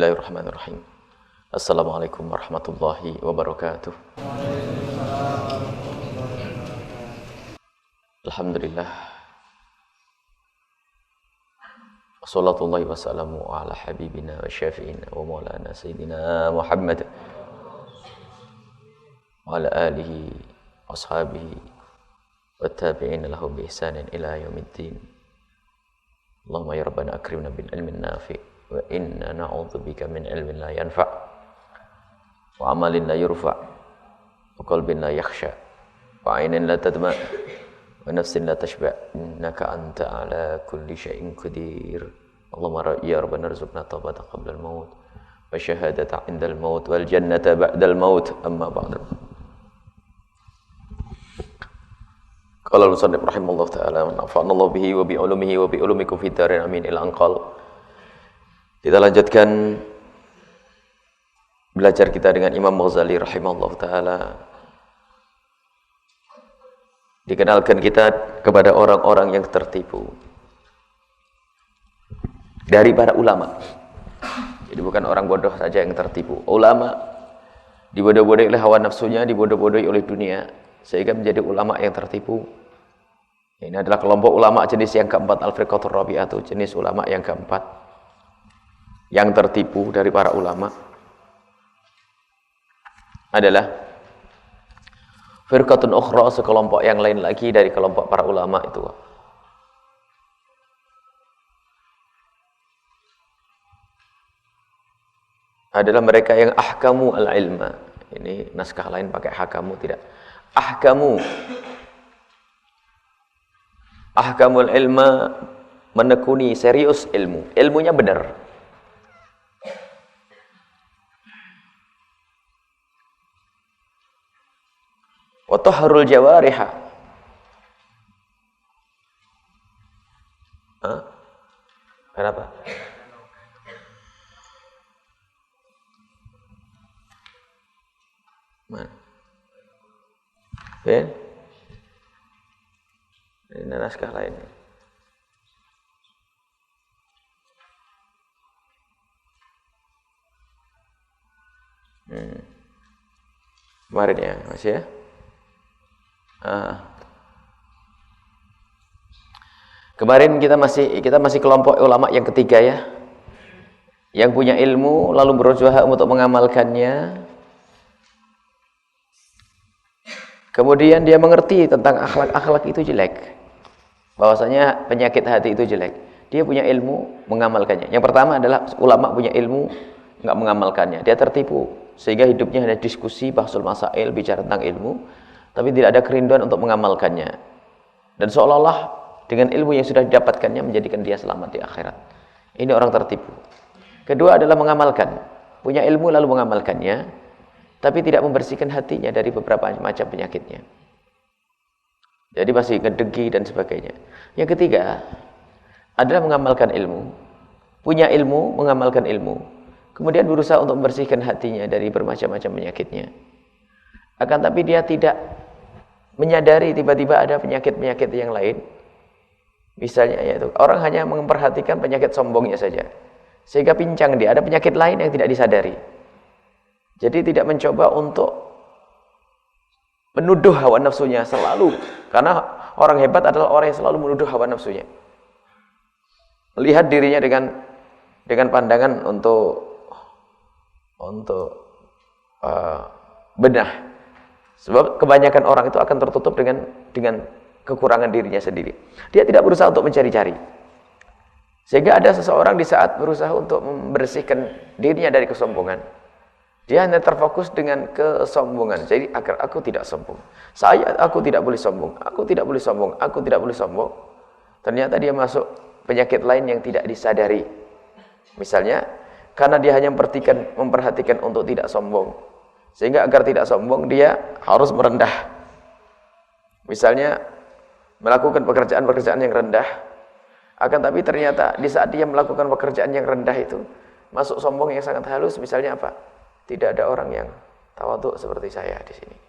Bismillahirrahmanirrahim. Assalamualaikum warahmatullahi wabarakatuh. Alhamdulillah. Wassalatullahi wassalamu ala habibina wa syafi'ina wa maulana sayyidina Muhammad wa ala alihi wa ashabihi wa tabi'ina lahum bi ihsanin ila yaumiddin. Allahumma ya rabbana akrimna bil ilmin nafi' wa inna na'udzubika min ilmin la yanfa' wa amalin la yurfa' wa qalbin la yakhsha wa 'ainin la tadma' wa nafsin la tashba' innaka anta 'ala kulli syai'in qadir. Allahumma ya rabbana arzuqna taubata qabla al-maut wa syahadata 'inda al-maut wal jannata ba'da al-maut. Amma ba'du. Qala al-musannif rahimallahu ta'ala wa nafa'ana Allah bihi wa bi ulumihi wa bi ulumikum fid darin amin ila anqal. Kita lanjutkan belajar kita dengan Imam Ghazali rahimahullah ta'ala. Dikenalkan kita kepada orang-orang yang tertipu dari para ulama. Jadi bukan orang bodoh saja yang tertipu. Ulama dibodoh-bodohi oleh hawa nafsunya, dibodoh-bodohi oleh dunia, sehingga menjadi ulama yang tertipu. Ini adalah kelompok ulama jenis yang keempat, al-firqatur rabi'atu, jenis ulama yang keempat yang tertipu dari para ulama adalah firqatun ukhra, sekelompok yang lain lagi dari kelompok para ulama itu adalah mereka yang ahkamu al-ilma. Ini naskah lain pakai hakamu, tidak. Ahkamul ilma, menekuni serius ilmu, ilmunya benar. Wa tahharul jawariha. Kenapa? Mana? Ben? Ini naskah lain. Kemarin ya, masih ya? Kemarin kita masih kelompok ulama yang ketiga ya, yang punya ilmu lalu berusaha untuk mengamalkannya. Kemudian dia mengerti tentang akhlak itu jelek, bahwasanya penyakit hati itu jelek. Dia punya ilmu, mengamalkannya. Yang pertama adalah ulama punya ilmu, nggak mengamalkannya, dia tertipu, sehingga hidupnya hanya diskusi, bahsul masail, bicara tentang ilmu, tapi tidak ada kerinduan untuk mengamalkannya. Dan seolah-olah dengan ilmu yang sudah didapatkannya menjadikan dia selamat di akhirat. Ini orang tertipu. Kedua adalah mengamalkan. Punya ilmu lalu mengamalkannya, tapi tidak membersihkan hatinya dari beberapa macam penyakitnya. Jadi masih ngedengki dan sebagainya. Yang ketiga adalah mengamalkan ilmu. Punya ilmu, mengamalkan ilmu, kemudian berusaha untuk membersihkan hatinya dari bermacam-macam penyakitnya. Akan tapi dia tidak menyadari tiba-tiba ada penyakit-penyakit yang lain. Misalnya yaitu orang hanya memperhatikan penyakit sombongnya saja, sehingga pincang dia, ada penyakit lain yang tidak disadari. Jadi tidak mencoba untuk menuduh hawa nafsunya selalu, karena orang hebat adalah orang yang selalu menuduh hawa nafsunya. Melihat dirinya dengan pandangan untuk benar. Sebab kebanyakan orang itu akan tertutup dengan kekurangan dirinya sendiri. Dia tidak berusaha untuk mencari-cari. Sehingga ada seseorang di saat berusaha untuk membersihkan dirinya dari kesombongan, dia hanya terfokus dengan kesombongan. Jadi agar aku tidak sombong. Aku tidak boleh sombong. Aku tidak boleh sombong. Aku tidak boleh sombong. Ternyata dia masuk penyakit lain yang tidak disadari. Misalnya, karena dia hanya memperhatikan untuk tidak sombong, sehingga agar tidak sombong dia harus merendah. Misalnya melakukan pekerjaan-pekerjaan yang rendah, akan tapi ternyata di saat dia melakukan pekerjaan yang rendah itu masuk sombong yang sangat halus. Misalnya apa? Tidak ada orang yang tawadhu seperti saya di sini.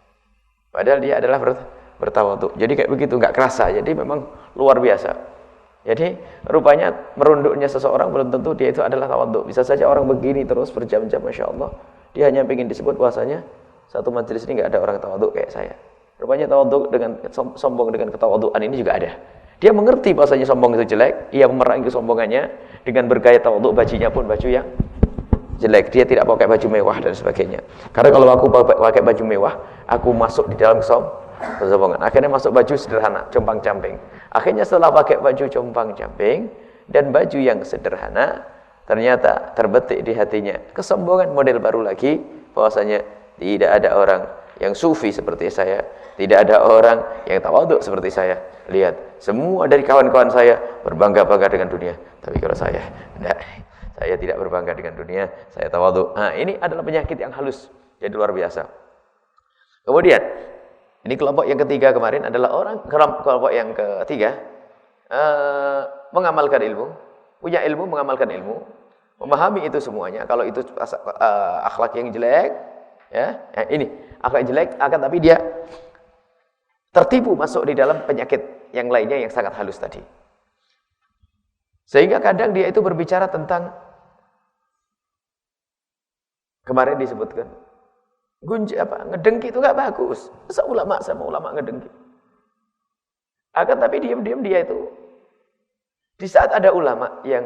Padahal dia adalah bertawadhu. Jadi kayak begitu, nggak kerasa. Jadi memang luar biasa. Jadi rupanya merunduknya seseorang belum tentu dia itu adalah tawadhu. Bisa saja orang begini terus berjam-jam, Masya Allah, dia hanya ingin disebut bahwasanya satu majelis ini nggak ada orang tawadhu kayak saya. Rupanya tawadhu dengan sombong dengan ketawadhuan ini juga ada. Dia mengerti bahwasanya sombong itu jelek, ia memerangi kesombongannya dengan bergaya tawadhu, bajunya pun baju yang jelek. Dia tidak pakai baju mewah dan sebagainya. Karena kalau aku pakai baju mewah, aku masuk di dalam kesombongan. Akhirnya masuk baju sederhana, compang-camping. Akhirnya setelah pakai baju compang-camping dan baju yang sederhana, ternyata terbetik di hatinya kesombongan model baru lagi, bahwasanya tidak ada orang yang sufi seperti saya, tidak ada orang yang tawadhu seperti saya. Lihat, semua dari kawan-kawan saya berbangga-bangga dengan dunia, tapi kalau saya tidak, saya tidak berbangga dengan dunia, saya tawadhu. Nah, ini adalah penyakit yang halus, jadi luar biasa. Kemudian ini kelompok yang ketiga kemarin adalah kelompok yang ketiga mengamalkan ilmu, punya ilmu, mengamalkan ilmu, memahami itu semuanya. Kalau itu akhlak yang jelek, ya, ini akhlak jelek, akan tapi dia tertipu masuk di dalam penyakit yang lainnya yang sangat halus tadi. Sehingga kadang dia itu berbicara tentang kemarin disebutkan ngedengki itu nggak bagus. Masa ulama sama ulama ngedengki? Akan tapi diam-diam dia itu di saat ada ulama yang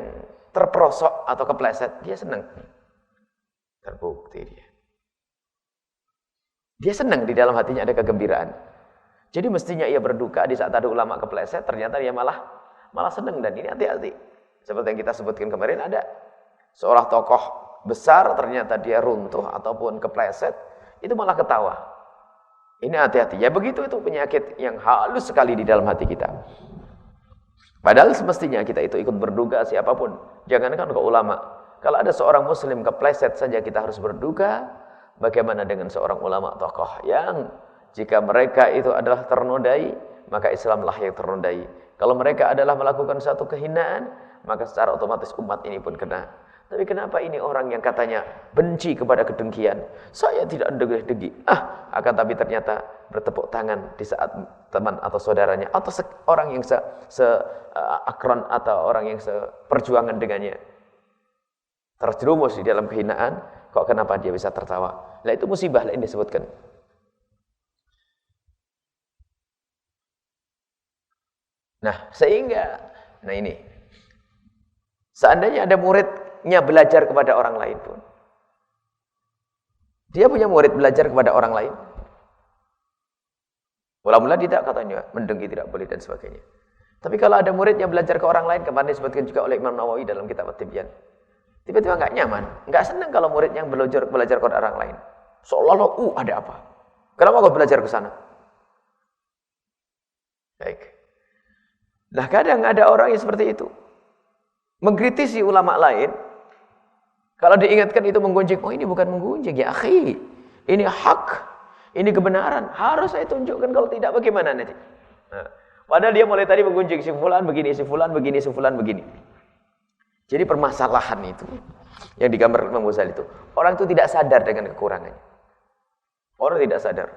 terperosok atau kepleset, dia senang. Terbukti dia. Dia senang, di dalam hatinya ada kegembiraan. Jadi mestinya ia berduka di saat ada ulama kepleset, ternyata dia malah senang. Dan ini hati-hati. Seperti yang kita sebutkan kemarin, ada seorang tokoh besar ternyata dia runtuh ataupun kepleset, itu malah ketawa. Ini hati-hati. Ya begitu, itu penyakit yang halus sekali di dalam hati kita. Padahal semestinya kita itu ikut berduka siapapun. Jangankan ke ulama. Kalau ada seorang muslim kepleset saja kita harus berduka. Bagaimana dengan seorang ulama tokoh yang jika mereka itu adalah ternodai, maka Islamlah yang ternodai. Kalau mereka adalah melakukan satu kehinaan, maka secara otomatis umat ini pun kena. Tapi kenapa ini orang yang katanya benci kepada kedengkian? Saya tidak dengki. Akan tapi ternyata bertepuk tangan di saat teman atau saudaranya atau orang yang akron atau orang yang seperjuangan dengannya terjerumus di dalam kehinaan, kok kenapa dia bisa tertawa? Nah, itu musibah lain disebutkan. Nah, sehingga ini seandainya ada muridnya belajar kepada orang lain pun, dia punya murid belajar kepada orang lain, mula-mula tidak, katanya mendengki tidak boleh dan sebagainya. Tapi kalau ada murid yang belajar ke orang lain, kemarin disebutkan juga oleh Imam Nawawi dalam kitab At-Tibyan, tiba-tiba nggak nyaman, nggak senang kalau murid yang belajar kepada orang lain. Seolah-olah, ada apa? Kenapa kau belajar ke sana? Baik. Nah, kadang ada orang yang seperti itu, mengkritisi ulama lain. Kalau diingatkan itu menggunjing, ini bukan menggunjing ya akhi, ini hak, ini kebenaran, harus saya tunjukkan, kalau tidak bagaimana nanti. Nah, padahal dia mulai tadi menggunjing si fulan begini, si fulan begini, si fulan begini. Jadi permasalahan itu yang digambarkan Imam Ghazali itu, orang itu tidak sadar dengan kekurangannya. Orang tidak sadar.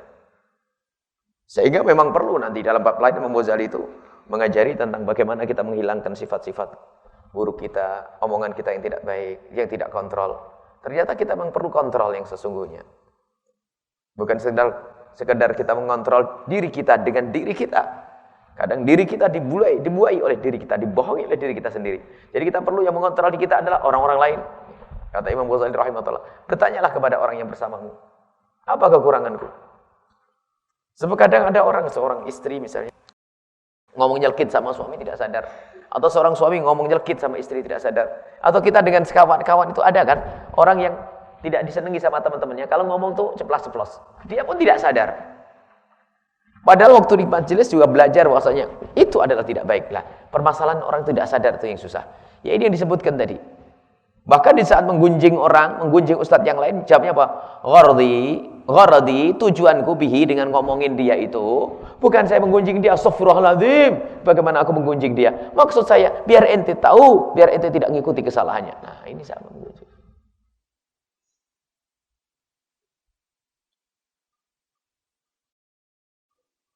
Sehingga memang perlu nanti dalam bab lain Imam Ghazali itu mengajari tentang bagaimana kita menghilangkan sifat-sifat buruk kita, omongan kita yang tidak baik, yang tidak kontrol. Ternyata kita memang perlu kontrol yang sesungguhnya. Bukan sekedar kita mengontrol diri kita dengan diri kita. Kadang diri kita dibuai oleh diri kita, dibohongi oleh diri kita sendiri. Jadi kita perlu yang mengontrol diri kita adalah orang-orang lain. Kata Imam Ghazali rahimahullah, bertanyalah kepada orang yang bersamamu, apa kekuranganku? Sebab kadang ada seorang istri misalnya, ngomong nyelkit sama suami tidak sadar. Atau seorang suami ngomong nyelkit sama istri tidak sadar. Atau kita dengan kawan-kawan itu ada kan, orang yang tidak disenangi sama teman-temannya, kalau ngomong tuh ceplas-ceplos. Dia pun tidak sadar. Padahal waktu di majelis juga belajar bahwasanya itu adalah tidak baik lah. Permasalahan orang tidak sadar itu yang susah. Ya ini yang disebutkan tadi. Bahkan di saat menggunjing orang, menggunjing ustadz yang lain, jawabnya apa? Gharadi, tujuanku bihi dengan ngomongin dia itu, bukan saya menggunjing dia, astaghfirullahaladzim, bagaimana aku menggunjing dia. Maksud saya, biar ente tahu, biar ente tidak mengikuti kesalahannya. Nah, ini sama menggunjing.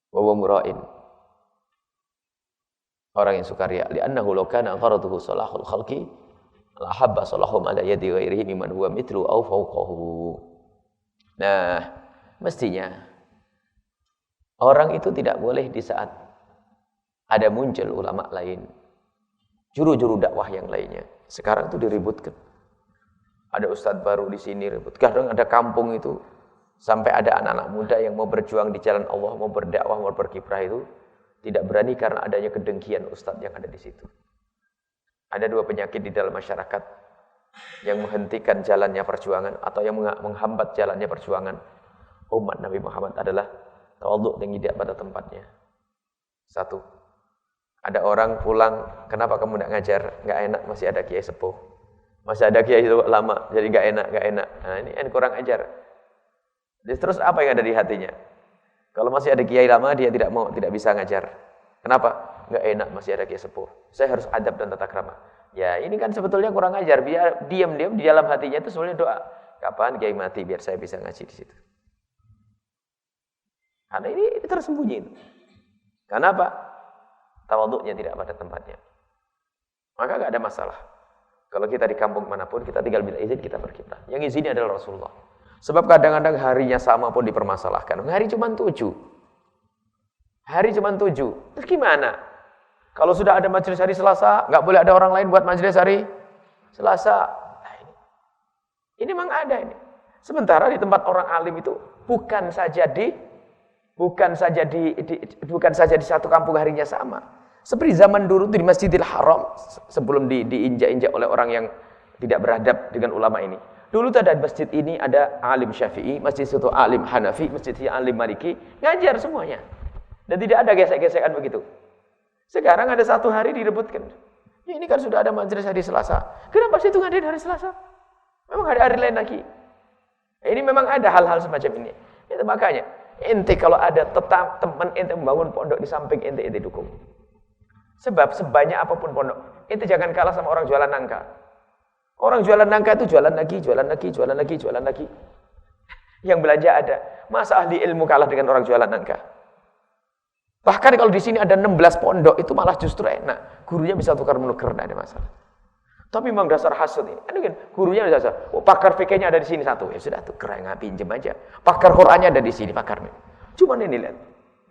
Wa mura'in. Orang yang suka riya, li'annahu law kana gharaduhu salahul khalqi la habba salahum ala yadi ghairihi mimman huwa mithlu aw fawqahu. Nah, mestinya orang itu tidak boleh di saat ada muncul ulama lain, juru-juru dakwah yang lainnya. Sekarang itu diributkan. Ada ustadz baru di sini ribut. Kadang ada kampung itu sampai ada anak-anak muda yang mau berjuang di jalan Allah, mau berdakwah, mau berkiprah itu tidak berani karena adanya kedengkian ustadz yang ada di situ. Ada dua penyakit di dalam masyarakat yang menghentikan jalannya perjuangan atau yang menghambat jalannya perjuangan umat Nabi Muhammad adalah tawadhu yang tidak pada tempatnya. Satu, ada orang pulang, kenapa kamu tidak ngajar? Nggak enak, masih ada kiai sepuh, masih ada kiai sepuh lama, jadi nggak enak. Nah ini kurang ajar. Jadi, terus apa yang ada di hatinya? Kalau masih ada kiai lama, dia tidak bisa ngajar. Kenapa? Nggak enak, masih ada kiai sepuh. Saya harus adab dan tata krama. Ya ini kan sebetulnya kurang ajar. Biar diam-diam di dalam hatinya itu sebenarnya doa. Kapan kiai mati biar saya bisa ngaji di situ. Karena ini tersembunyi. Kenapa? Tawadhu'nya tidak pada tempatnya. Maka nggak ada masalah. Kalau kita di kampung manapun, kita tinggal minta izin, kita berkiprah. Yang izinnya adalah Rasulullah. Sebab kadang-kadang harinya sama pun dipermasalahkan. Hari cuma 7. Hari cuma 7. Terus gimana? Kalau sudah ada majelis hari Selasa, nggak boleh ada orang lain buat majelis hari Selasa. Nah, ini memang ada ini. Sementara di tempat orang alim itu bukan saja di satu kampung harinya sama. Seperti zaman dulu di Masjidil Haram sebelum diinjak-injak oleh orang yang tidak beradab dengan ulama ini. Dulu ada masjid ini ada alim Syafi'i, masjid itu alim Hanafi, masjid itu alim Maliki, ngajar semuanya. Dan tidak ada gesek-gesekan begitu. Sekarang ada satu hari direbutkan. Ya, ini kan sudah ada majelis hari Selasa. Kenapa sih itu ngadain hari Selasa? Memang ada hari lain lagi. Ini memang ada hal-hal semacam ini. Itu makanya ente kalau ada teman ente membangun pondok di samping ente dukung. Sebab sebanyak apapun pondok, ente jangan kalah sama orang jualan nangka. Orang jualan nangka itu jualan lagi. Yang belanja ada. Masa ahli ilmu kalah dengan orang jualan nangka? Bahkan kalau di sini ada 16 pondok, itu malah justru enak. Gurunya bisa tukar-menukar, tidak ada masalah. Tapi memang dasar hasud ini. Kan gurunya bisa, pakar fikihnya ada di sini satu. Ya sudah, tuker, pinjem aja. Pakar Qur'annya ada di sini, pakarnya. Cuman ini lihat.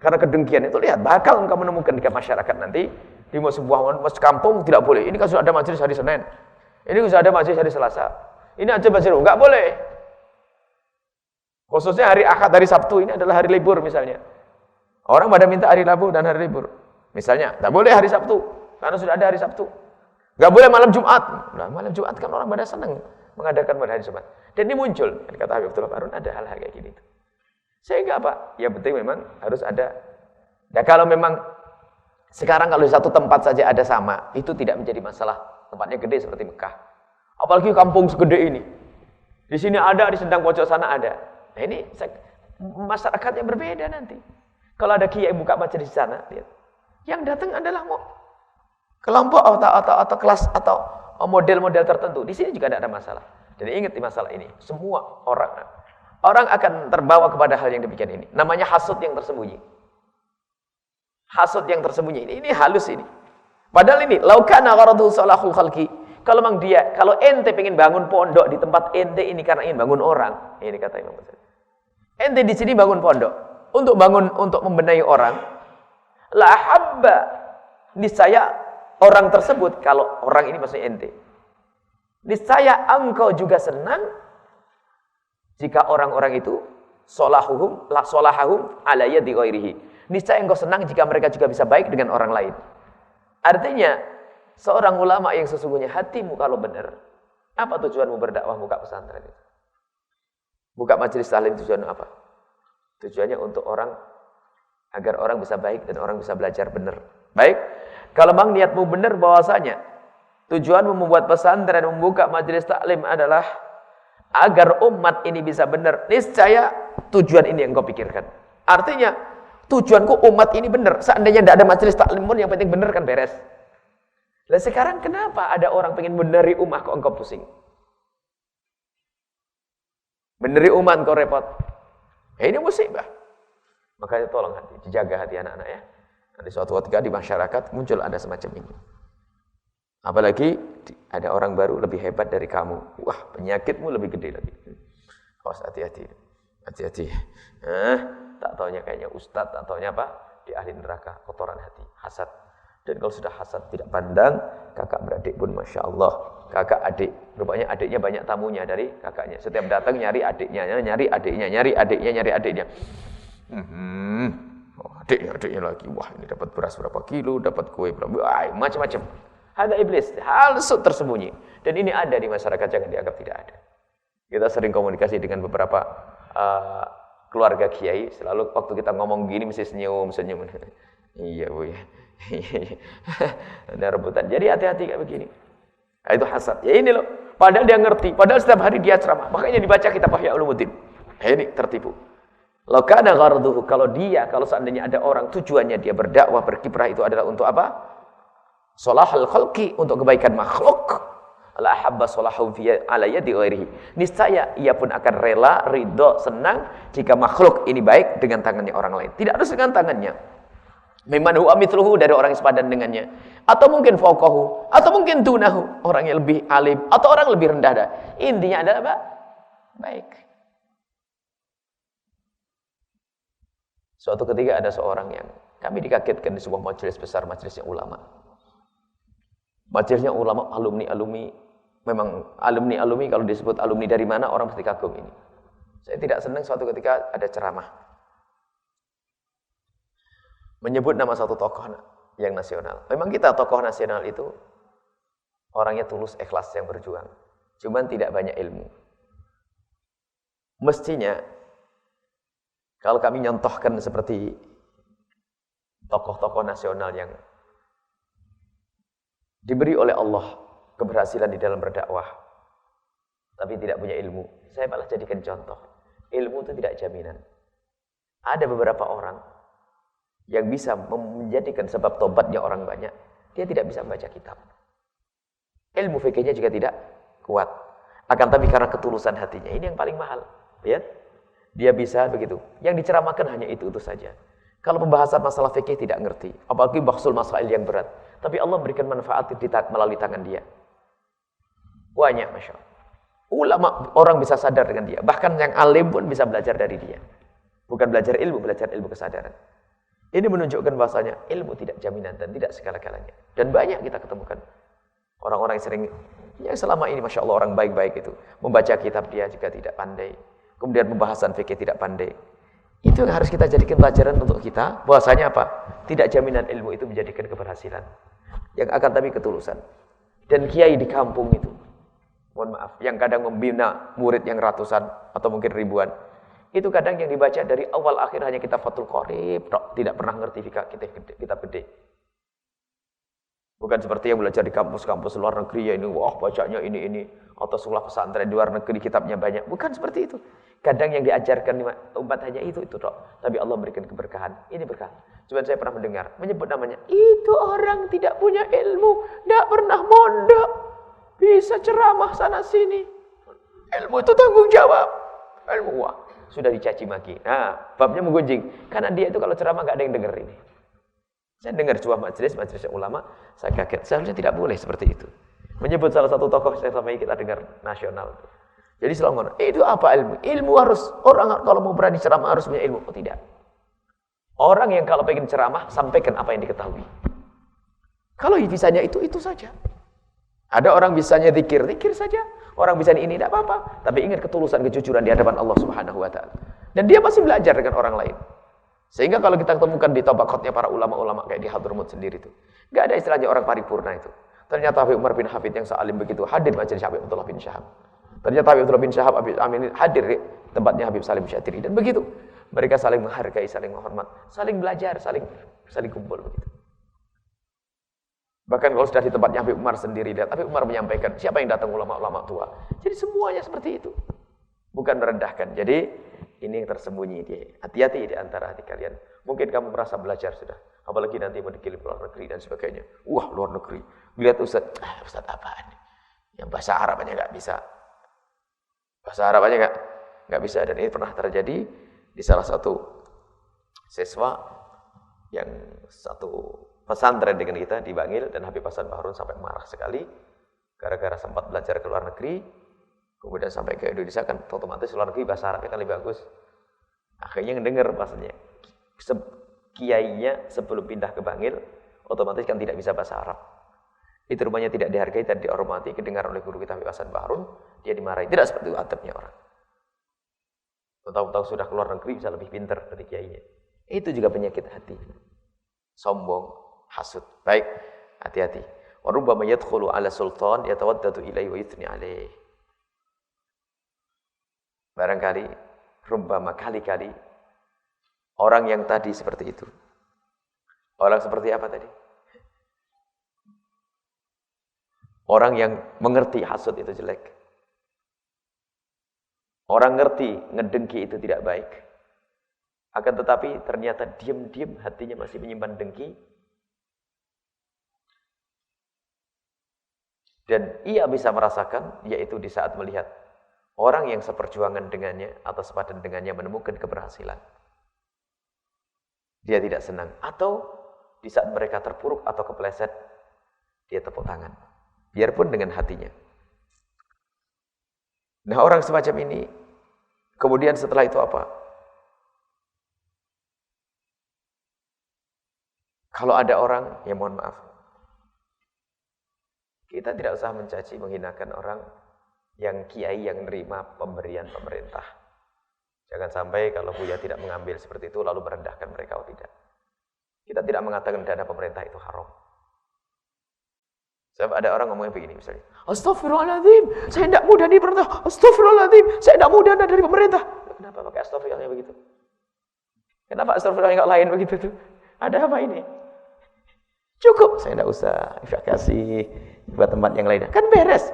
Karena kedengkian itu, lihat, bakal engkau menemukan di masyarakat nanti, di sebuah kampung tidak boleh. Ini kan sudah ada majelis hari Senin. Ini sudah ada majelis hari Selasa. Ini aja majelis, enggak boleh. Khususnya hari Ahad, hari Sabtu, ini adalah hari libur misalnya. Orang pada minta hari Rabu dan hari libur. Misalnya, enggak boleh hari Sabtu, karena sudah ada hari Sabtu. Enggak boleh malam Jumat. Nah, malam Jumat kan orang pada senang mengadakan pada hari Jumat. Dan ini muncul, kata Habib Abdullah Harun, ada hal-hal kayak gini. Sehingga apa? Ya penting memang harus ada. Ya kalau memang sekarang kalau di satu tempat saja ada sama, itu tidak menjadi masalah. Tempatnya gede seperti Mekah. Apalagi kampung segede ini. Di sini ada, di sedang pojok sana ada. Nah ini masyarakatnya berbeda nanti. Kalau ada kiai buka majelis di sana, lihat. Yang datang adalah kelompok atau kelas atau model-model tertentu. Di sini juga tidak ada masalah. Jadi ingat di masalah ini, semua orang akan terbawa kepada hal yang demikian ini. Namanya hasud yang tersembunyi. Hasud yang tersembunyi ini halus ini. Padahal ini laukana gharadu salahul khalqi. Kalau ente pengen bangun pondok di tempat ente ini karena ingin bangun orang. Ini kata Imam Ghazali. Ente di sini bangun pondok untuk membenahi orang. La habba, niscaya orang tersebut, kalau orang ini maksudnya ente. Niscaya engkau juga senang jika orang-orang itu solahahum ala yadi ghairihi. Niscaya engkau senang jika mereka juga bisa baik dengan orang lain. Artinya, seorang ulama yang sesungguhnya hatimu kalau benar, apa tujuanmu berdakwah buka pesantren itu? Buka majelis taklim tujuannya apa? Tujuannya untuk agar orang bisa baik dan orang bisa belajar benar. Baik, kalau memang niatmu benar bahwasanya tujuanmu membuat pesantren, membuka majelis taklim adalah agar umat ini bisa benar, niscaya tujuan ini yang kau pikirkan. Artinya, tujuanku umat ini benar. Seandainya tidak ada majelis taklim pun yang penting benar kan beres. Lah sekarang kenapa ada orang pengen beneri umat kok engkau pusing? Beneri umat kau repot. Ini musibah. Makanya tolong dijaga hati anak-anak ya. Di suatu ketika di masyarakat muncul ada semacam ini. Apalagi ada orang baru lebih hebat dari kamu. Wah, penyakitmu lebih gede lagi. Awas, hati-hati. Hati-hati. Tak taunya kayaknya ustadz, tak taunya apa? Di ahli neraka, kotoran hati, hasad. Dan kalau sudah hasad tidak pandang, kakak beradik pun Masya Allah. Kakak adik, rupanya adiknya banyak tamunya dari kakaknya. Setiap datang nyari adiknya, nyari adiknya, nyari adiknya, nyari adiknya. Adiknya lagi. Wah, ini dapat beras berapa kilo, dapat kue berapa, macam-macam. Ada iblis, hal tersembunyi. Dan ini ada di masyarakat, jangan dianggap tidak ada. Kita sering komunikasi dengan beberapa keluarga kiai, selalu waktu kita ngomong gini mesti senyum. Iya Bu ya. Ada rebutan. Jadi hati-hati kayak begini. Nah, itu hasad. Ya ini loh. Padahal dia ngerti. Padahal setiap hari dia ceramah. Makanya dibaca kitab Ihya Ulumuddin. Ini tertipu. Lokana gharduhu, kalau seandainya ada orang tujuannya dia berdakwah, berkiprah itu adalah untuk apa? Salahul khalqi, untuk kebaikan makhluk. La habba salahu fi ala yadi ghairihi. Niscaya ia pun akan rela, ridho, senang jika makhluk ini baik dengan tangannya orang lain. Tidak harus dengan tangannya. Mimman huwa mithluhu, dari orang yang sepadan dengannya. Atau mungkin fawqahu, atau mungkin dunahu, orang yang lebih alim, atau orang lebih rendah. Intinya adalah apa? Baik. Suatu ketika ada seorang yang kami dikagetkan di sebuah majelis besar, majelisnya ulama. Majelisnya ulama, alumni-alumni. Memang alumni-alumni, kalau disebut alumni dari mana, orang mesti kagum ini. Saya tidak senang suatu ketika ada ceramah menyebut nama satu tokoh yang nasional. Memang kita tokoh nasional itu orangnya tulus, ikhlas, yang berjuang. Cuman tidak banyak ilmu. Mestinya kalau kami nyontohkan seperti tokoh-tokoh nasional yang diberi oleh Allah keberhasilan di dalam berdakwah, tapi tidak punya ilmu, saya malah jadikan contoh. Ilmu itu tidak jaminan. Ada beberapa orang yang bisa menjadikan sebab tobatnya orang banyak, dia tidak bisa membaca kitab. Ilmu fikihnya juga tidak kuat. Akan tapi karena ketulusan hatinya, ini yang paling mahal. Ya? Dia bisa begitu. Yang diceramahkan hanya itu saja. Kalau pembahasan masalah fikih tidak ngerti, apalagi bahsul masail yang berat, tapi Allah berikan manfaat melalui tangan dia. Banyak, Masya Allah. Ulama, orang bisa sadar dengan dia. Bahkan yang alim pun bisa belajar dari dia. Bukan belajar ilmu kesadaran. Ini menunjukkan bahasanya ilmu tidak jaminan dan tidak segala-galanya. Dan banyak kita ketemukan orang-orang yang sering, yang selama ini Masya Allah orang baik-baik itu, membaca kitab dia juga tidak pandai. Kemudian pembahasan fikih tidak pandai. Itu yang harus kita jadikan pelajaran untuk kita. Bahasanya apa? Tidak jaminan ilmu itu menjadikan keberhasilan. Yang akan tapi ketulusan. Dan kiai di kampung itu, mohon maaf, yang kadang membina murid yang ratusan atau mungkin ribuan, itu kadang yang dibaca dari awal akhir hanya kitab Fathul Qorib, tidak pernah ngerti kitab gede. Bukan seperti yang belajar di kampus-kampus luar negeri, ya ini, wah bacanya ini, atau sekolah pesantren di luar negeri kitabnya banyak. Bukan seperti itu. Kadang yang diajarkan umat hanya itu toh. Tapi Allah berikan keberkahan. Ini berkah. Cuma saya pernah mendengar, menyebut namanya, itu orang tidak punya ilmu, tidak pernah mondok, bisa ceramah sana sini. Ilmu itu tanggung jawab. Ilmu wah. Sudah dicaci maki. Nah, babnya menggunjing. Karena dia itu kalau ceramah nggak ada yang dengar ini. Saya dengar sebuah majelis ulama, saya kaget. Seharusnya tidak boleh seperti itu. Menyebut salah satu tokoh saya sampai kita dengar nasional. Jadi selalu ngomong, itu apa ilmu? Ilmu harus, orang kalau mau berani ceramah harus punya ilmu. Oh tidak. Orang yang kalau pengen ceramah, sampaikan apa yang diketahui. Kalau bisanya itu saja. Ada orang bisanya zikir saja. Orang bisa ini tidak apa-apa, tapi ingat ketulusan, kejujuran di hadapan Allah Subhanahu wa taala. Dan dia masih belajar dengan orang lain. Sehingga kalau kita temukan di tabaqatnya para ulama-ulama kayak di Hadramut sendiri itu, enggak ada istilahnya orang paripurna itu. Ternyata Habib Umar bin Hafid yang sealim begitu hadir majelis Habib Abdullah bin Syahab. Ternyata Habib Abdullah bin Syahab Amin hadir di tempatnya Habib Salim Syatiri, dan begitu. Mereka saling menghargai, saling menghormat, saling belajar, saling kumpul begitu. Bahkan kalau sudah di tempatnya Habib Umar sendiri, Habib Umar menyampaikan, siapa yang datang ulama-ulama tua. Jadi semuanya seperti itu. Bukan merendahkan. Jadi ini yang tersembunyi. Hati-hati di antara hati kalian. Mungkin kamu merasa belajar sudah. Apalagi nanti mau dikirim ke luar negeri dan sebagainya. Wah, luar negeri. Lihat Ustaz. Ustaz apaan? Yang bahasa Arab aja nggak bisa. Bahasa Arab aja nggak bisa. Dan ini pernah terjadi di salah satu siswa yang satu pesantren dengan kita di Bangil, dan Habib Hasan Bahrun sampai marah sekali gara-gara sempat belajar ke luar negeri, kemudian sampai ke Indonesia kan otomatis luar negeri bahasa Arabnya kan lebih bagus. Akhirnya ngedenger bahasanya. Kiainya sebelum pindah ke Bangil otomatis kan tidak bisa bahasa Arab. Itu rumahnya tidak dihargai dan dihormati, kedengar oleh guru kita Habib Hasan Bahrun, dia dimarahi. Tidak seperti itu adabnya orang. Tahu-tahu sudah keluar negeri bisa lebih pintar dari kiainya. Itu juga penyakit hati. Sombong, hasud. Baik, hati-hati. Wa rubbama yadkhulu 'ala sultan yatawaddadu ilaihi wa yuthni 'alaihi. Barangkali rubbama kali-kali orang yang tadi seperti itu. Orang seperti apa tadi? Orang yang mengerti hasud itu jelek. Orang ngerti ngedengki itu tidak baik. Akan tetapi ternyata diam-diam hatinya masih menyimpan dengki. Dan ia bisa merasakan, yaitu di saat melihat orang yang seperjuangan dengannya atau sepadan dengannya menemukan keberhasilan. Dia tidak senang. Atau di saat mereka terpuruk atau kepleset, dia tepuk tangan. Biarpun dengan hatinya. Nah, orang semacam ini, kemudian setelah itu apa? Kalau ada orang, ya mohon maaf, kita tidak usah mencaci, menghinakan orang yang kiai yang menerima pemberian pemerintah. Jangan sampai kalau Buya tidak mengambil seperti itu, lalu merendahkan mereka atau tidak. Kita tidak mengatakan dana pemerintah itu haram. Sebab ada orang ngomongnya begini misalnya, Astaghfirullahaladzim, saya tidak mau dana dari pemerintah. Astaghfirullahaladzim, saya tidak mau dana dari pemerintah. Kenapa pakai astaghfirullahnya begitu? Kenapa astaghfirullah yang lain begitu tuh? Ada apa ini? Cukup, saya tidak usah kasih buat tempat yang lainnya. Kan beres.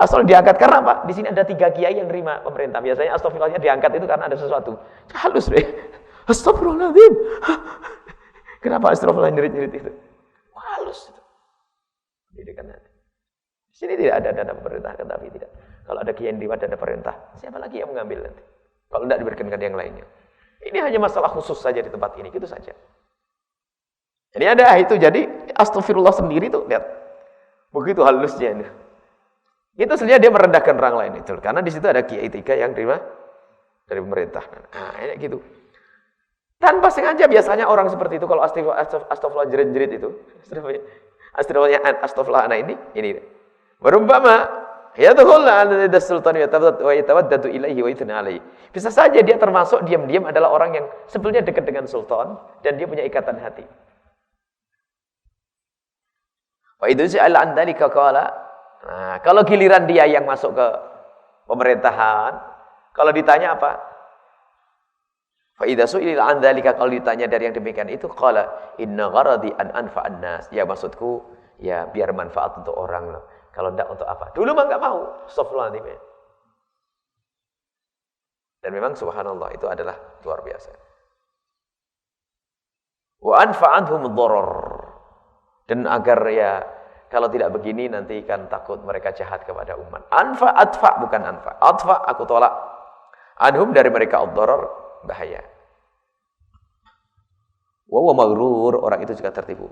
Asal diangkat karena apa? Di sini ada 3 kiai yang nerima pemerintah. Biasanya astaghfirullahnya diangkat itu karena ada sesuatu. Halus deh. Astaghfirullahaladzim. Kenapa astaghfirullah nyerit-nyerit itu? Halus itu. Di sini tidak ada dana pemerintah, tapi tidak. Kalau ada kiai yang nerima dana pemerintah, siapa lagi yang mengambil nanti? Kalau tidak diberikan yang lainnya. Ini hanya masalah khusus saja di tempat ini, gitu saja. Ini ada itu, jadi astagfirullah sendiri tuh, lihat. Begitu halusnya ini. Itu sebenarnya dia merendahkan orang lain itu. Karena di situ ada kiai 3 yang terima dari pemerintah. Nah, ini gitu. Tanpa sengaja biasanya orang seperti itu kalau astagfirullah jerit-jerit itu, astagfirullah ini berumpama yadkhulna ala sultan wa yatawaddadu ilaihi wa yuthni alaihi. Bisa saja dia termasuk diam-diam adalah orang yang sebetulnya dekat dengan sultan dan dia punya ikatan hati. Wa idza sa'ala an dzalika qala. Nah, kalau giliran dia yang masuk ke pemerintahan, kalau ditanya apa? Fa idza su'ila an dzalika, kalau ditanya dari yang demikian itu qala inna gharadi an anfa'an nas. Ya maksudku ya biar manfaat untuk orang loh. Kalau tidak untuk apa? Dulu mah enggak mau. Astagfirullahaladzim. Dan memang subhanallah itu adalah luar biasa. Wa anfa'anhum ad-darar. Dan agar ya kalau tidak begini nanti kan takut mereka jahat kepada umat. Anfa atfa bukan anfa. Atfa aku tolak. Anhum dari mereka ad-darar, bahaya. Wa huwa maghrur, orang itu juga tertipu.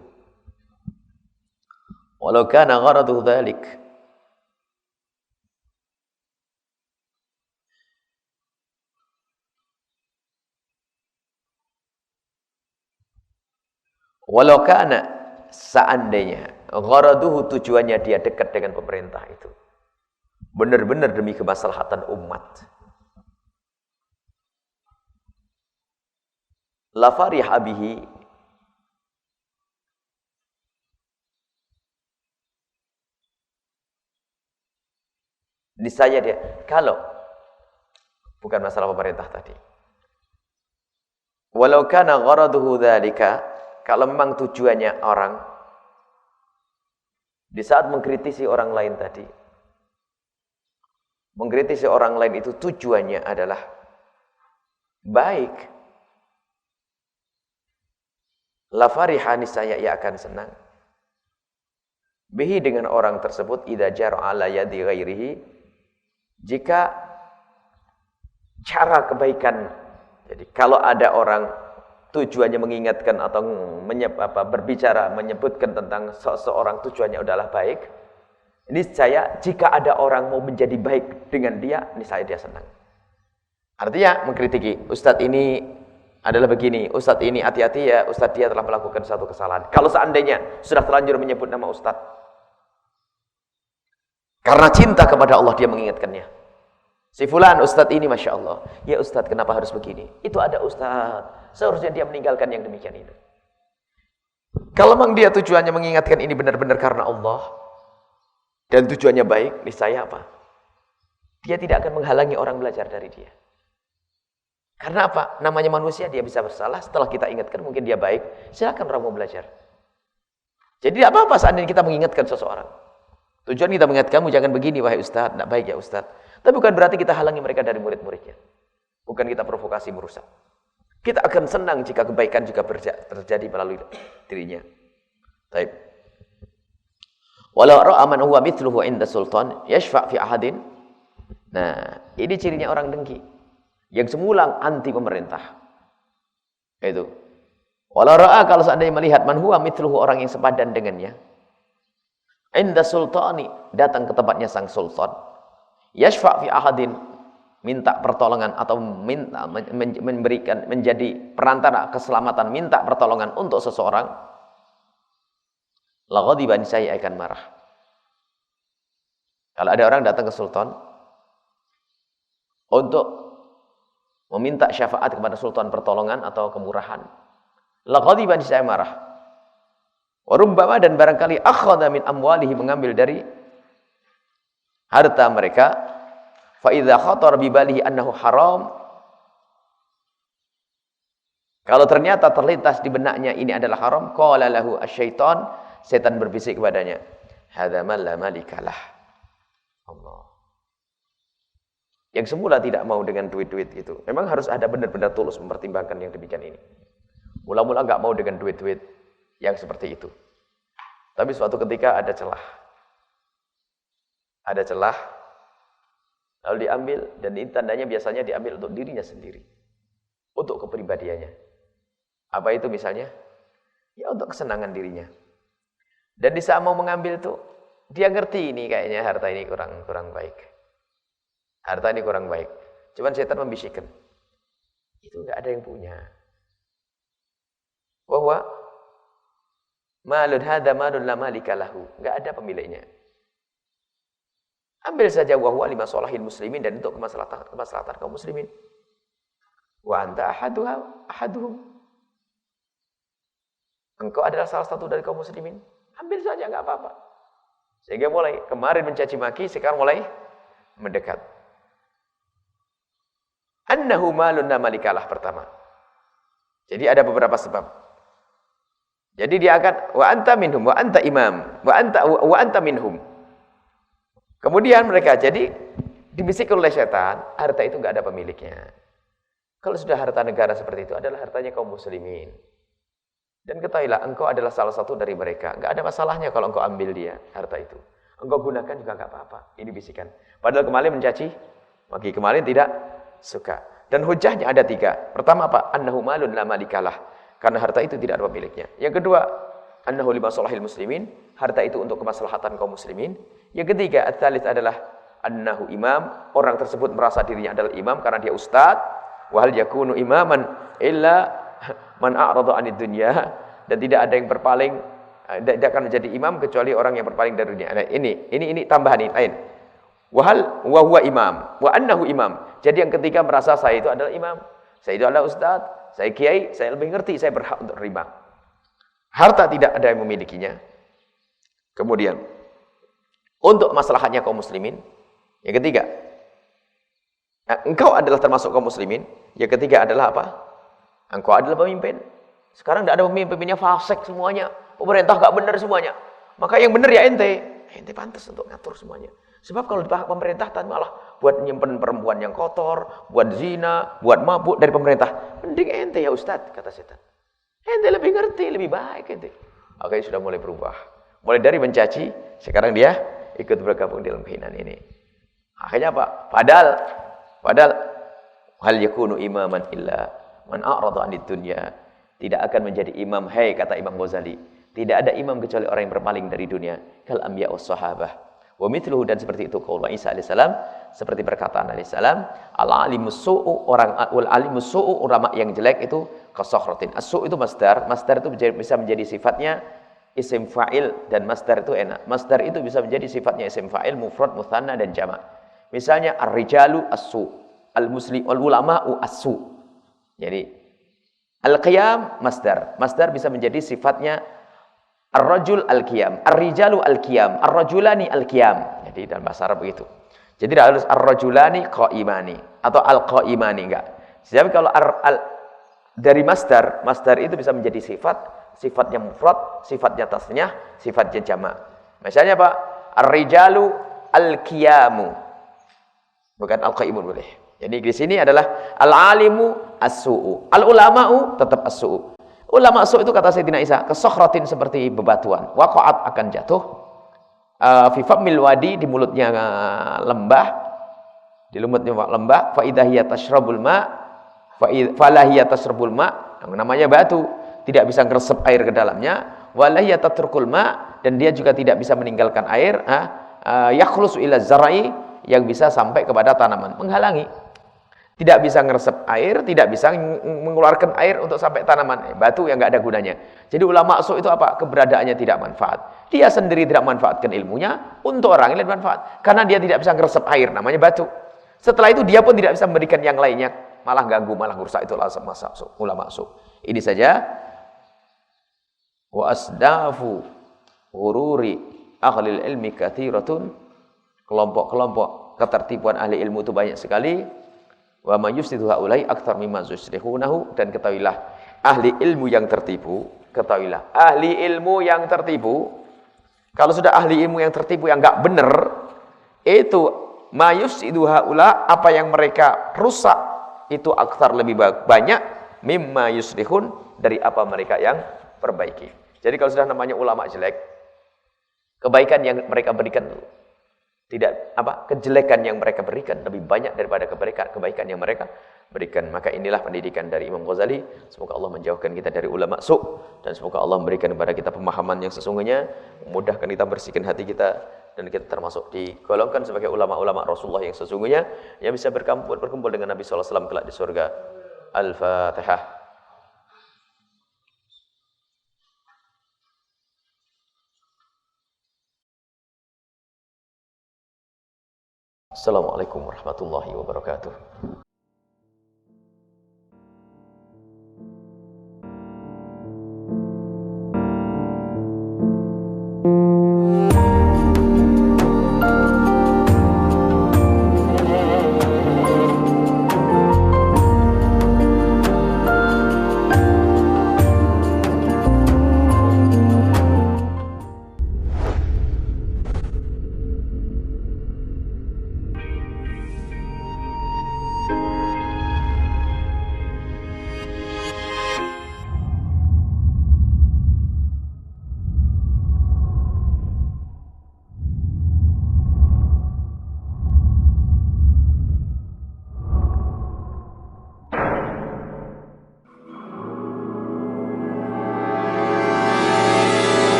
Walau kana gharadu dzalik. Walau kana, seandainya gharaduhu, tujuannya dia dekat dengan pemerintah itu benar-benar demi kemaslahatan umat, la fariha bihi, niscaya dia, kalau bukan masalah pemerintah tadi, walau kana gharaduhu dzalika, kalau memang tujuannya orang di saat mengkritisi orang lain tadi, mengkritisi orang lain itu tujuannya adalah baik, la fariha, niscaya ia akan senang bihi, dengan orang tersebut, idza jara ala yadi ghairihi, jika cara kebaikan, jadi kalau ada orang tujuannya mengingatkan atau berbicara menyebutkan tentang seseorang tujuannya adalah baik, niscaya jika ada orang mau menjadi baik dengan dia, niscaya dia senang. Artinya mengkritiki, Ustadz ini adalah begini, Ustadz ini hati-hati ya, Ustadz dia telah melakukan satu kesalahan. Kalau seandainya sudah terlanjur menyebut nama Ustadz, karena cinta kepada Allah dia mengingatkannya. Si fulan, Ustadz ini Masya Allah, ya Ustadz kenapa harus begini? Itu ada Ustadz, seharusnya dia meninggalkan yang demikian itu. Kalau memang dia tujuannya mengingatkan ini benar-benar karena Allah, dan tujuannya baik, niscaya apa? Dia tidak akan menghalangi orang belajar dari dia. Karena apa? Namanya manusia, dia bisa bersalah. Setelah kita ingatkan, mungkin dia baik. Silakan orang mau belajar. Jadi tidak apa-apa seandainya kita mengingatkan seseorang. Tujuan kita mengingatkan kamu, jangan begini, wahai Ustadz. Tidak baik ya Ustadz. Tapi bukan berarti kita halangi mereka dari murid-muridnya. Bukan kita provokasi merusak. Kita akan senang jika kebaikan juga terjadi melalui dirinya. Baik. Walau ra'a man huwa mithluhu 'inda sultan yashfa' fi ahadin. Nah, ini cirinya orang dengki. Yang semula anti pemerintah. Itu. Walau ra'a, kalau seandainya melihat man huwa mithluhu, orang yang sepadan dengannya. Inda sultani, datang ke tempatnya sang sultan. Yashfa' fi ahadin, minta pertolongan atau minta memberikan menjadi perantara keselamatan, minta pertolongan untuk seseorang. La ghadiba, saya akan marah. Kalau ada orang datang ke sultan untuk meminta syafaat kepada sultan, pertolongan atau kemurahan, la ghadiba, saya marah. Wa rubbama, dan barangkali akhadha min amwalihi, mengambil dari harta mereka. Fa idza khatara bi balihi annahu haram, kalau ternyata terlintas di benaknya ini adalah haram, qala lahu asyaitan, setan berbisik kepadanya, hadza ma la malikalah. Allah. Yang semula tidak mau dengan duit-duit itu. Memang harus ada benar-benar tulus mempertimbangkan yang demikian ini. Mula-mula enggak mau dengan duit-duit yang seperti itu. Tapi suatu ketika ada celah. Ada celah, lalu diambil, dan ini tandanya biasanya diambil untuk dirinya sendiri. Untuk kepribadiannya. Apa itu misalnya? Ya untuk kesenangan dirinya. Dan di saat mau mengambil itu, dia ngerti ini kayaknya harta ini kurang baik. Harta ini kurang baik. Cuman setan membisikkan. Itu enggak ada yang punya. Bahwa malun hadza malun la malika lahu. Enggak ada pemiliknya. Ambil saja wahwa lima solahil muslimin, dan untuk kemaslahatan kaum muslimin. Wa anta ahaduhum. Engkau adalah salah satu dari kaum muslimin. Ambil saja, enggak apa-apa. Sehingga mulai kemarin mencaci maki, sekarang mulai mendekat. Annahu malun la malikalah pertama. Jadi ada beberapa sebab. Jadi dia akan wa anta minhum, wa anta imam, wa anta minhum. Kemudian mereka jadi dibisik oleh setan, harta itu enggak ada pemiliknya. Kalau sudah harta negara seperti itu adalah hartanya kaum muslimin. Dan ketahuilah engkau adalah salah satu dari mereka. Enggak ada masalahnya kalau engkau ambil dia harta itu. Engkau gunakan juga enggak apa-apa. Ini bisikan. Padahal kemarin mencaci maki, kemarin tidak suka. Dan hujahnya ada 3. Pertama apa? Annahu malun la malikalah. Karena harta itu tidak ada pemiliknya. Yang kedua, annahu li maslahil muslimin. Harta itu untuk kemaslahatan kaum muslimin. Yang ketiga, ats-tsalits adalah annahu imam. Orang tersebut merasa dirinya adalah imam karena dia ustaz. Wa hal yakunu imaman illa man a'rada 'anid dunya. Dan tidak ada yang berpaling, tidak akan menjadi imam kecuali orang yang berpaling dari dunia. Nah, ini tambahan ini lain. Wa huwa imam, wa annahu imam. Jadi yang ketiga merasa saya itu adalah imam, saya itu adalah ustaz, saya kiai, saya lebih ngerti, saya berhak untuk terima. Harta tidak ada yang memilikinya. Kemudian untuk maslahatnya kaum muslimin. Yang ketiga, engkau adalah termasuk kaum muslimin. Yang ketiga adalah apa? Engkau adalah pemimpin. Sekarang tidak ada pemimpinnya, fasik semuanya. Pemerintah enggak benar semuanya. Maka yang benar ya ente. Ente pantas untuk ngatur semuanya. Sebab kalau di pemerintah malah buat nyimpen perempuan yang kotor, buat zina, buat mabuk dari pemerintah. Mending ente ya Ustaz, kata setan. Ente lebih ngerti, lebih baik ente. Oke, sudah mulai berubah. Mulai dari mencaci, sekarang dia ikut bergabung dalam kehinaan ini. Akhirnya apa? Padahal hal yakunu imaman illa man a'rada 'anid dunya. tidak akan menjadi imam. Hei, kata Imam Ghazali, tidak ada imam kecuali orang yang berpaling dari dunia. Kal anbiya was sahabah. Wa mithluhu, dan seperti itu qaul Isa alaihissalam, seperti perkataan alaihissalam, al alimus su'u, orang al alimus su'u, ulama yang jelek itu kasohratin. As-su' itu masdar. Masdar itu bisa menjadi sifatnya isim fa'il, dan masdar itu enak. Masdar itu bisa menjadi sifatnya isim fa'il, mufrad, mutsanna, dan jamak. Misalnya ar-rijalu as-su', al-muslim wal ulama'u as-su'. Jadi al-qiyam masdar. Masdar bisa menjadi sifatnya ar-rajul al-qiyam, ar-rijalu al-qiyam, ar-rajulani al-qiyam. Jadi dalam bahasa Arab begitu. Jadi tidak harus ar-rajulani qa'imani atau al-qa'imani, enggak. Jadi kalau dari masdar, masdar itu bisa menjadi sifat, sifatnya mufrad, sifatnya tasnyah, sifatnya jamak. Misalnya apa? Ar-rijalu al-qiyamu. Bukan al-qaimun boleh. Jadi di sini adalah al-alimu as-su'u, al-ulama'u tetap as-su'u. Ulama as-su' itu kata Sayyidina Isa, kesokhratin, seperti bebatuan, waqa'at, akan jatuh, fi famil wadi, di mulutnya lembah, di mulutnya lembah, fa idza hiya tashrabul ma, fa la hiya tashrabul ma, namanya batu, tidak bisa ngeresep air ke dalamnya, wa la hiya tatrukul ma, dan dia juga tidak bisa meninggalkan air, yakhlusu ila zar'i, yang bisa sampai kepada tanaman, menghalangi. Tidak bisa ngeresep air, tidak bisa mengeluarkan air untuk sampai tanaman. Batu yang nggak ada gunanya. Jadi ulama su' itu apa? Keberadaannya tidak manfaat. Dia sendiri tidak manfaatkan ilmunya, untuk orang lain manfaat. Karena dia tidak bisa ngeresep air, namanya batu. Setelah itu dia pun tidak bisa memberikan yang lainnya, malah ganggu, malah rusak. Itulah ulama su'. Ini saja. Wa asdafu hururi ahlil ilmi kathiratun. Kelompok-kelompok ketertipuan ahli ilmu itu banyak sekali. Wa ma yufsidu haula'i aktsar mimma yuslihunahu, dan ketahuilah ahli ilmu yang tertipu, ketahuilah ahli ilmu yang tertipu. Kalau sudah ahli ilmu yang tertipu, yang enggak benar, itu ma yufsidu haula, apa yang mereka rusak itu aktsar, lebih banyak, mimma yuslihun, dari apa mereka yang perbaiki. Jadi kalau sudah namanya ulama jelek, kebaikan yang mereka berikan tidak kejelekan yang mereka berikan lebih banyak daripada kebaikan yang mereka berikan. Maka inilah pendidikan dari Imam Ghazali. Semoga Allah menjauhkan kita dari ulama su', dan semoga Allah memberikan kepada kita pemahaman yang sesungguhnya, memudahkan kita, bersihkan hati kita, dan kita termasuk digolongkan sebagai ulama-ulama Rasulullah yang sesungguhnya, yang bisa berkumpul dengan Nabi sallallahu alaihi wasallam kelak di surga. Al-Fatihah. Assalamualaikum warahmatullahi wabarakatuh.